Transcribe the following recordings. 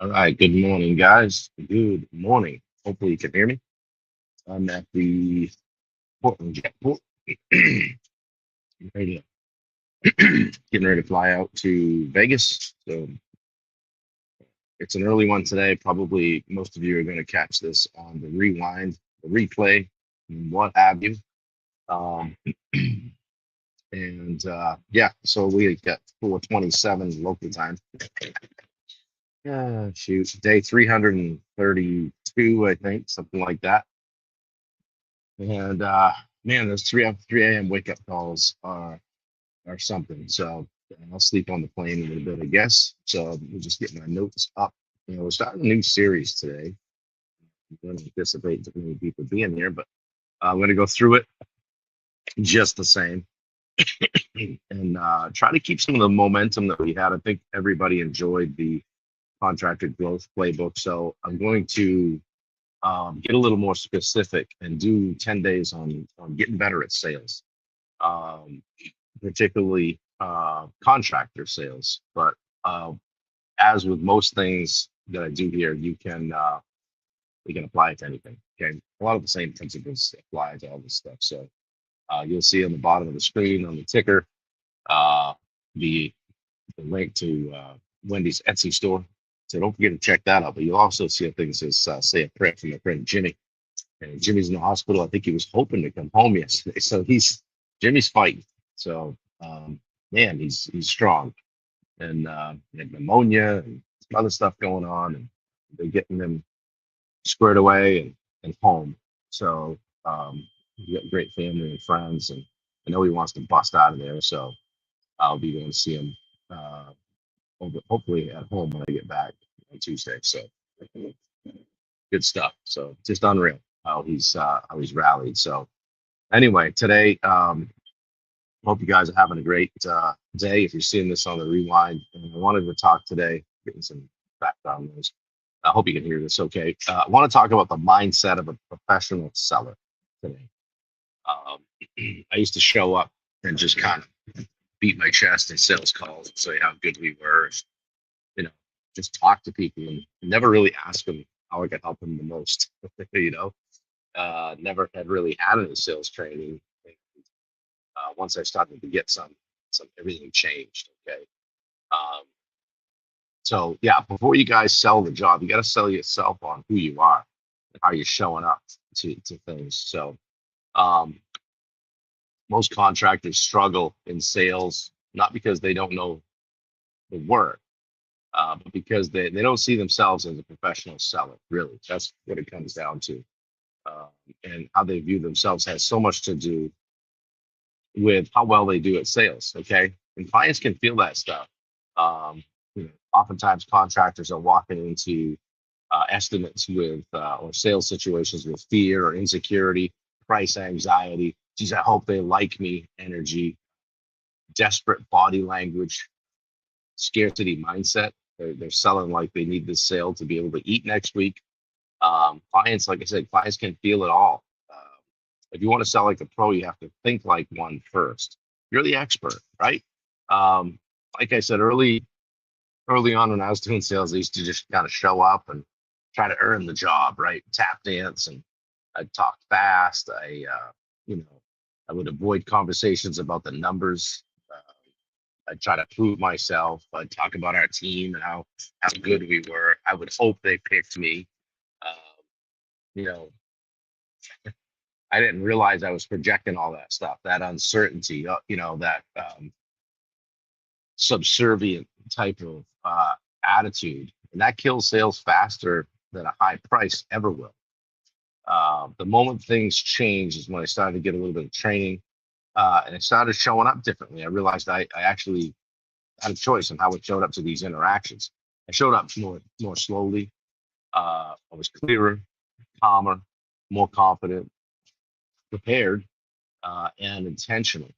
All right, good morning, guys. Good morning. Hopefully you can hear me. I'm at the Portland Jetport. getting ready getting ready to fly out to Vegas. So it's an early one today. Probably most of you are going to catch this on the rewind, the replay, and what have you. Um, and yeah, so we got 4:27 local time. Shoot, day 332, I think, something like that. And man, those 3 a.m. wake up calls are something. So I'll sleep on the plane a little bit, I guess. So we'll just get my notes up. We're starting a new series today. I don't anticipate that many people being here, but I'm going to go through it just the same and try to keep some of the momentum that we had. I think everybody enjoyed the contractor growth playbook. So I'm going to get a little more specific and do 10 days on getting better at sales, particularly contractor sales. But as with most things that I do here, you can apply it to anything. Okay, a lot of the same principles apply to all this stuff. So you'll see on the bottom of the screen on the ticker uh, the, the link to Wendy's Etsy store. So don't forget to check that out. But you'll also see a thing that says "Say a Prayer" from my friend Jimmy. And Jimmy's in the hospital. I think he was hoping to come home yesterday. So Jimmy's fighting. So man, he's strong. And he had pneumonia and some other stuff going on, and they're getting him squared away and home. So he's got great family and friends, and I know he wants to bust out of there. So I'll be going to see him hopefully at home when I get back on Tuesday. So good stuff. So just unreal how he's rallied. So anyway, today, hope you guys are having a great day. If you're seeing this on the rewind, and I wanted to talk today, getting some background noise. I hope you can hear this okay. I want to talk about the mindset of a professional seller today. Um, I used to show up and just kind of beat my chest in sales calls and say how good we were, you know, just talk to people and never really ask them how I could help them the most. Never had really had any sales training. Once I started to get some everything changed. Okay. Um, so yeah, before you guys sell the job, you got to sell yourself on who you are and how you're showing up to things. So um, most contractors struggle in sales, not because they don't know the work, but because they don't see themselves as a professional seller. Really, that's what it comes down to. Uh, and how they view themselves has so much to do with how well they do at sales. Okay, and clients can feel that stuff. Um, Oftentimes contractors are walking into estimates with or sales situations with fear or insecurity, price anxiety. Geez, I hope they like me. Energy, desperate body language, scarcity mindset. They're selling like they need this sale to be able to eat next week. Clients, like I said, clients can feel it all. If you want to sell like a pro, you have to think like one first. You're the expert, right? Like I said early on when I was doing sales, I used to just kind of show up and try to earn the job, right? Tap dance, and I'd talk fast. You know, I would avoid conversations about the numbers. I'd try to prove myself. I'd talk about our team and how good we were. I would hope they picked me. Um, you know, I didn't realize I was projecting all that stuff, that uncertainty, that subservient type of attitude, and that kills sales faster than a high price ever will. The moment things change is when I started to get a little bit of training, and I started showing up differently. I realized I actually had a choice in how I showed up to these interactions. I showed up more slowly. I was clearer, calmer, more confident, prepared, and intentional.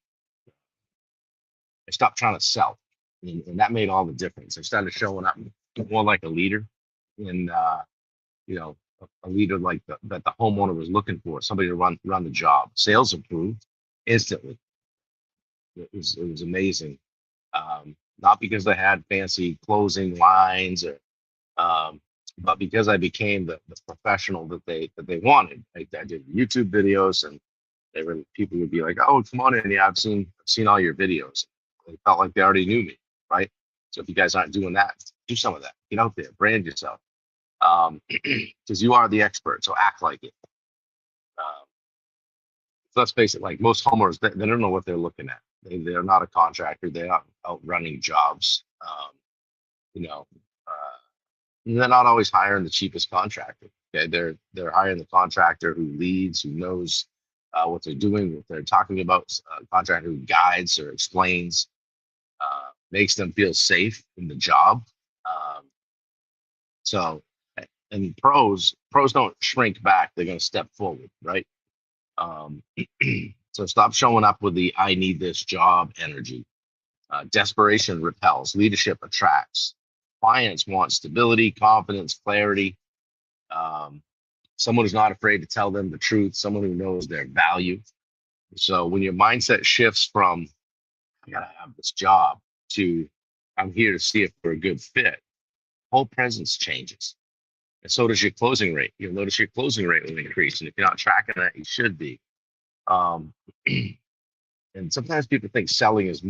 I stopped trying to sell, and that made all the difference. I started showing up more like a leader, and a leader like that the homeowner was looking for, somebody to run the job. Sales improved instantly. It was amazing. Not because they had fancy closing lines or But because I became the professional that they wanted, I did YouTube videos, and people would be like, "Oh, come on in, yeah, I've seen all your videos." They felt like they already knew me, right? So if you guys aren't doing that, do some of that. Get out there, brand yourself, because you are the expert. So act like it. Um, so let's face it, like most homeowners, they don't know what they're looking at. They're not a contractor. They're not out running jobs. You know, uh, and they're not always hiring the cheapest contractor. Okay, they're hiring the contractor who leads, who knows what they're doing, what they're talking about. Contractor who guides or explains, makes them feel safe in the job. Um, so, and pros don't shrink back; they're going to step forward, right? Um, so stop showing up with the "I need this job" energy. Desperation repels, leadership attracts. Clients want stability, confidence, clarity. Um, Someone who's not afraid to tell them the truth, someone who knows their value. So when your mindset shifts from "I gotta have this job" to "I'm here to see if we're a good fit," whole presence changes. And so does your closing rate. You'll notice your closing rate will increase. And if you're not tracking that, you should be. Um, and sometimes people think selling is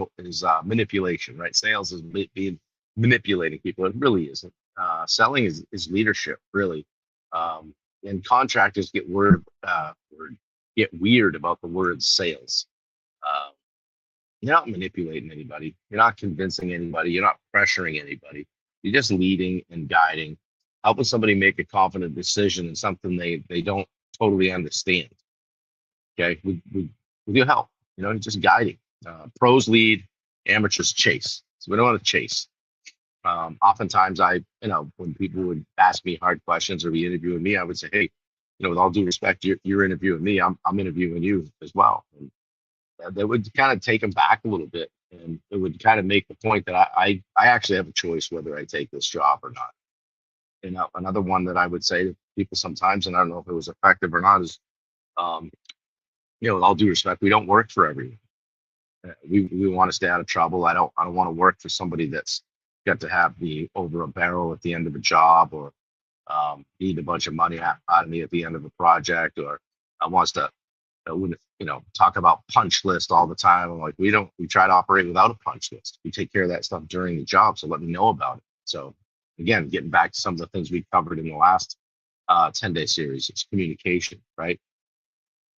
manipulation, right? Sales is being manipulating people. It really isn't. Selling is leadership, really. Um, and contractors get weird about the word sales. Uh, you're not manipulating anybody. You're not convincing anybody. You're not pressuring anybody. You're just leading and guiding, helping somebody make a confident decision in something they don't totally understand. Okay, with your help, just guiding. Pros lead, amateurs chase. So we don't want to chase. Oftentimes, when people would ask me hard questions or be interviewing me, I would say, "Hey, with all due respect, you're interviewing me. I'm interviewing you as well." And that would kind of take them back a little bit, and it would kind of make the point that I actually have a choice whether I take this job or not. Another one that I would say to people sometimes, and I don't know if it was effective or not, is, um, with all due respect, we don't work for everyone. We want to stay out of trouble. I don't want to work for somebody that's got to have me over a barrel at the end of a job, or need a bunch of money out of me at the end of a project, or wants to talk about punch list all the time. I'm like, we try to operate without a punch list. We take care of that stuff during the job. So let me know about it. So again, getting back to some of the things we covered in the last 10-day series, it's communication, right?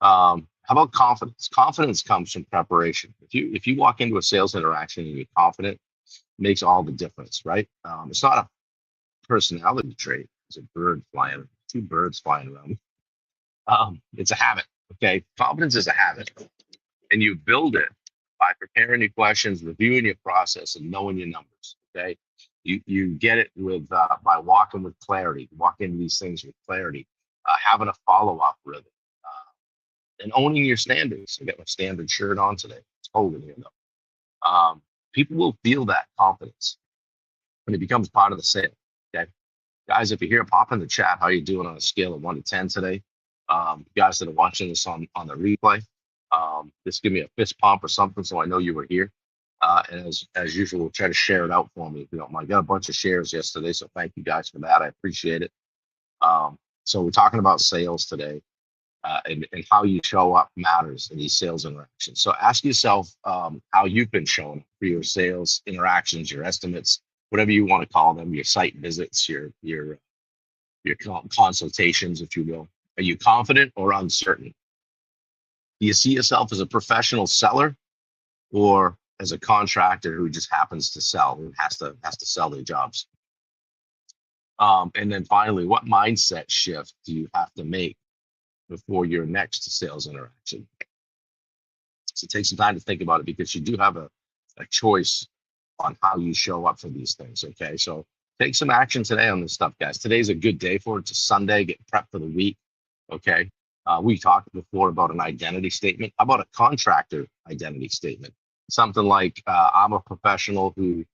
How about confidence? Confidence comes from preparation. If you walk into a sales interaction and you're confident, it makes all the difference, right? It's not a personality trait. It's a bird flying, two birds flying around. It's a habit. Okay, confidence is a habit, and you build it by preparing your questions, reviewing your process, and knowing your numbers. Okay, you get it with by walking with clarity, walk into these things with clarity, having a follow up rhythm, and owning your standards. I got my standard shirt on today. It's cold in here though. People will feel that confidence when it becomes part of the sale. Okay, guys, if you're here, pop in the chat. How you doing on a scale of 1 to 10 today? Guys that are watching this on the replay, just give me a fist pump or something so I know you were here. And as usual, try to share it out for me if you don't mind. I got a bunch of shares yesterday, so thank you guys for that. I appreciate it. So we're talking about sales today, and how you show up matters in these sales interactions. So ask yourself how you've been showing up for your sales interactions, your estimates, whatever you want to call them, your site visits, your consultations, if you will. Are you confident or uncertain? Do you see yourself as a professional seller or as a contractor who just happens to sell and has to sell their jobs? And then finally, what mindset shift do you have to make before your next sales interaction? So take some time to think about it, because you do have a choice on how you show up for these things. Okay, so take some action today on this stuff, guys. Today's a good day for it. It's a Sunday. Get prepped for the week. Okay. We talked before about an identity statement. How about a contractor identity statement? Something like, I'm a professional who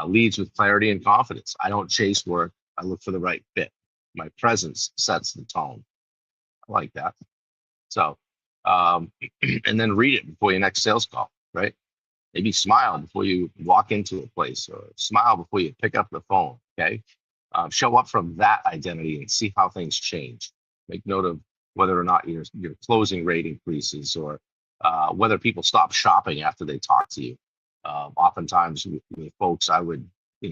leads with clarity and confidence. I don't chase work. I look for the right fit. My presence sets the tone. I like that. So, and then read it before your next sales call, right? Maybe smile before you walk into a place, or smile before you pick up the phone. Okay. Show up from that identity and see how things change. Make note of whether or not your closing rate increases, or whether people stop shopping after they talk to you. Oftentimes with folks, I would,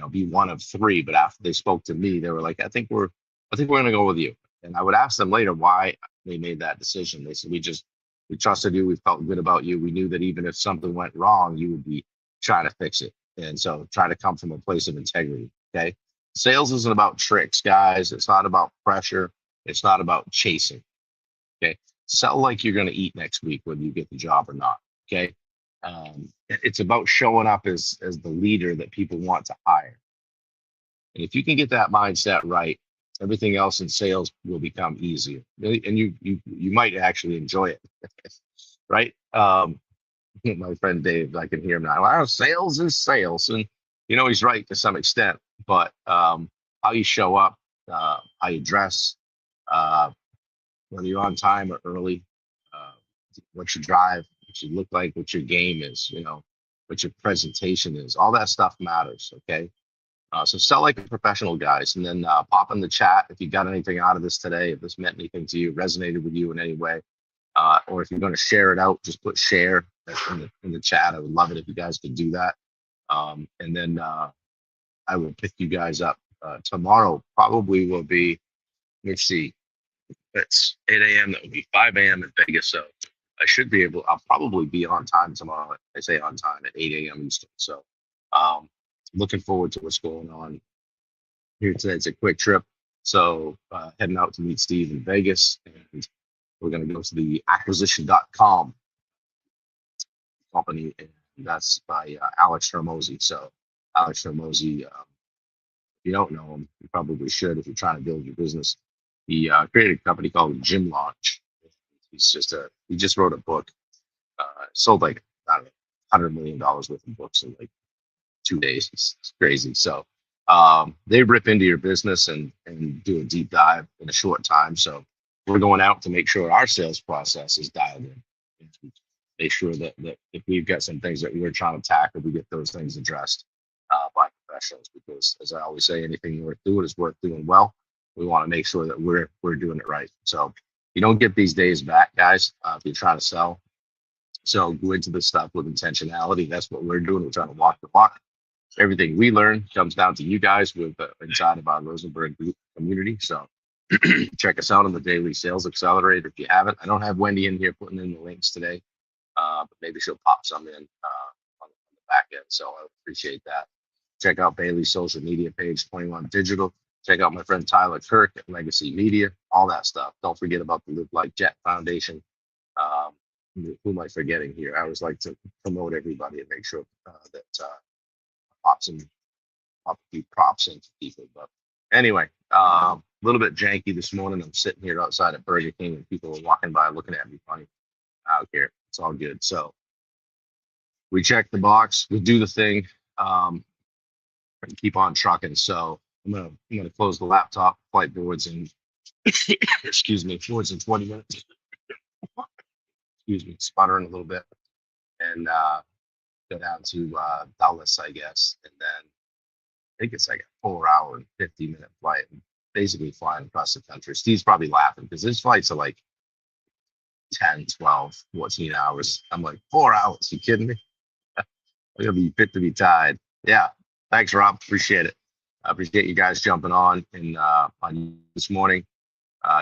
be one of three, but after they spoke to me, they were like, I think we're going to go with you. And I would ask them later why they made that decision. They said, we trusted you. We felt good about you. We knew that even if something went wrong, you would be trying to fix it. And so try to come from a place of integrity. Okay. Sales isn't about tricks, guys. It's not about pressure. It's not about chasing. Okay. Sell like you're going to eat next week, whether you get the job or not. Okay. It's about showing up as the leader that people want to hire. And if you can get that mindset right, everything else in sales will become easier. And you might actually enjoy it. Right. My friend Dave, I can hear him now. Well, sales is sales. And he's right to some extent, but how you show up, how you dress, whether you're on time or early, uh, what you drive, what you look like, what your game is, what your presentation is, all that stuff matters. Okay. So sell like a professional, guys, and then pop in the chat if you got anything out of this today, if this meant anything to you, resonated with you in any way, or if you're going to share it out, just put share in the chat. I would love it if you guys could do that. And then I will pick you guys up tomorrow. Probably will be, let's see, it's 8 a.m. That would be 5 a.m. in Vegas. So I'll probably be on time tomorrow. I say on time at 8 a.m. Eastern. So looking forward to what's going on here today. It's a quick trip. So heading out to meet Steve in Vegas, and we're going to go to the acquisition.com company, and that's by Alex Hormozi. So Alex Hormozi, if you don't know him, you probably should if you're trying to build your business. He created a company called Gym Launch. He just wrote a book, sold like, I don't know, $100 million worth of books in like 2 days. It's crazy. So they rip into your business and do a deep dive in a short time. So we're going out to make sure our sales process is dialed in. Make sure that if we've got some things that we're trying to tackle, we get those things addressed by professionals. Because as I always say, anything worth doing is worth doing well. We want to make sure that we're doing it right. So you don't get these days back, guys, if you're trying to sell. So go into this stuff with intentionality. That's what we're doing. We're trying to walk the walk. Everything we learn comes down to you guys with inside of our Rosenberg Group community. So check us out on the Daily Sales Accelerator if you haven't. I don't have Wendy in here putting in the links today, but maybe she'll pop some in on the back end. So I appreciate that. Check out Bailey's social media page, 21 Digital. Check out my friend Tyler Kirk at Legacy Media, all that stuff. Don't forget about the Live Like Jet Foundation. Who am I forgetting here? I always like to promote everybody and make sure that pop a few props into people. But anyway, a little bit janky this morning. I'm sitting here outside at Burger King and people are walking by looking at me funny out here. It's all good. So we check the box, we do the thing, and keep on trucking. So I'm gonna close the laptop. Flight boards in excuse me, boards in 20 minutes. Excuse me, sputtering a little bit, and go down to Dallas, I guess, and then I think it's like a 4-hour and 50-minute flight, and basically flying across the country. Steve's probably laughing because his flights are like 10, 12, 14 hours. I'm like, 4 hours? You kidding me? I'm gonna be fit to be tied. Yeah. Thanks, Rob. Appreciate it. I appreciate you guys jumping on on this morning.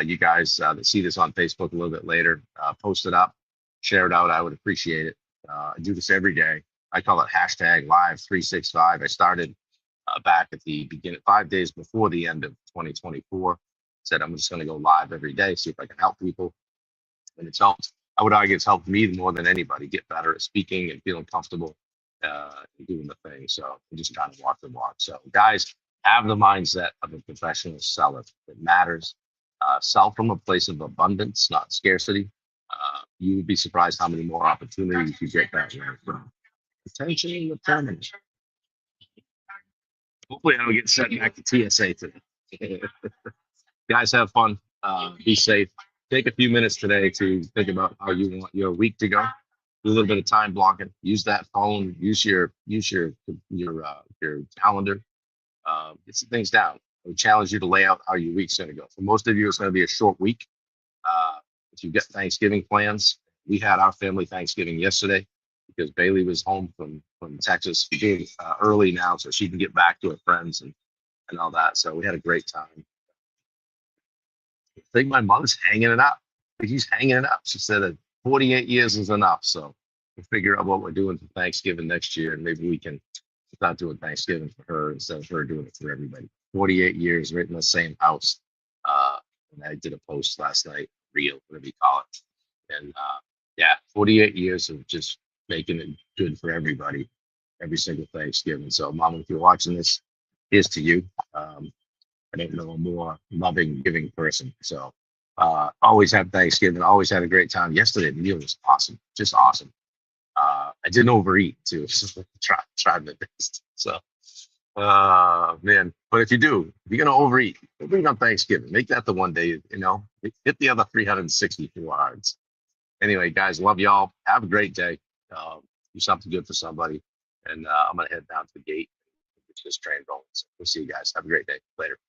You guys that see this on Facebook a little bit later, post it up, share it out. I would appreciate it. I do this every day. I call it hashtag live 365. I started back at the beginning, 5 days before the end of 2024. Said I'm just going to go live every day, see if I can help people. And it's helped. I would argue it's helped me more than anybody get better at speaking and feeling comfortable doing the thing. So I'm just trying to walk the walk. So guys, have the mindset of a professional seller. It matters. Sell from a place of abundance, not scarcity. You would be surprised how many more opportunities you get that way from potential and permanent. Hopefully I don't get sent back to TSA today. Guys, have fun. Be safe. Take a few minutes today to think about how you want your week to go. Do a little bit of time blocking. Use that phone. Use your calendar. Get some things down. I would challenge you to lay out how your week's going to go. For most of you, it's going to be a short week. If you get Thanksgiving plans, we had our family Thanksgiving yesterday because Bailey was home from Texas being early now, so she can get back to her friends and all that. So we had a great time. I think my mother's hanging it up. She's hanging it up. She said that 48 years is enough. So we'll figure out what we're doing for Thanksgiving next year, and maybe we can start doing Thanksgiving for her instead of her doing it for everybody. 48 years, right in the same house. And I did a post last night, reel, whatever you call it. And yeah, 48 years of just making it good for everybody every single Thanksgiving. So, Mom, if you're watching this, here's to you. I don't know a more loving, giving person. So, always have Thanksgiving. Always had a great time. Yesterday, the meal was awesome, just awesome. I didn't overeat too. Tried my best. So, man. But if you do, if you're gonna overeat, overeat on Thanksgiving. Make that the one day. Hit the other 364 hours. Anyway, guys, love y'all. Have a great day. Do something good for somebody. And I'm gonna head down to the gate, which this train rolling. So we'll see you guys. Have a great day. Later.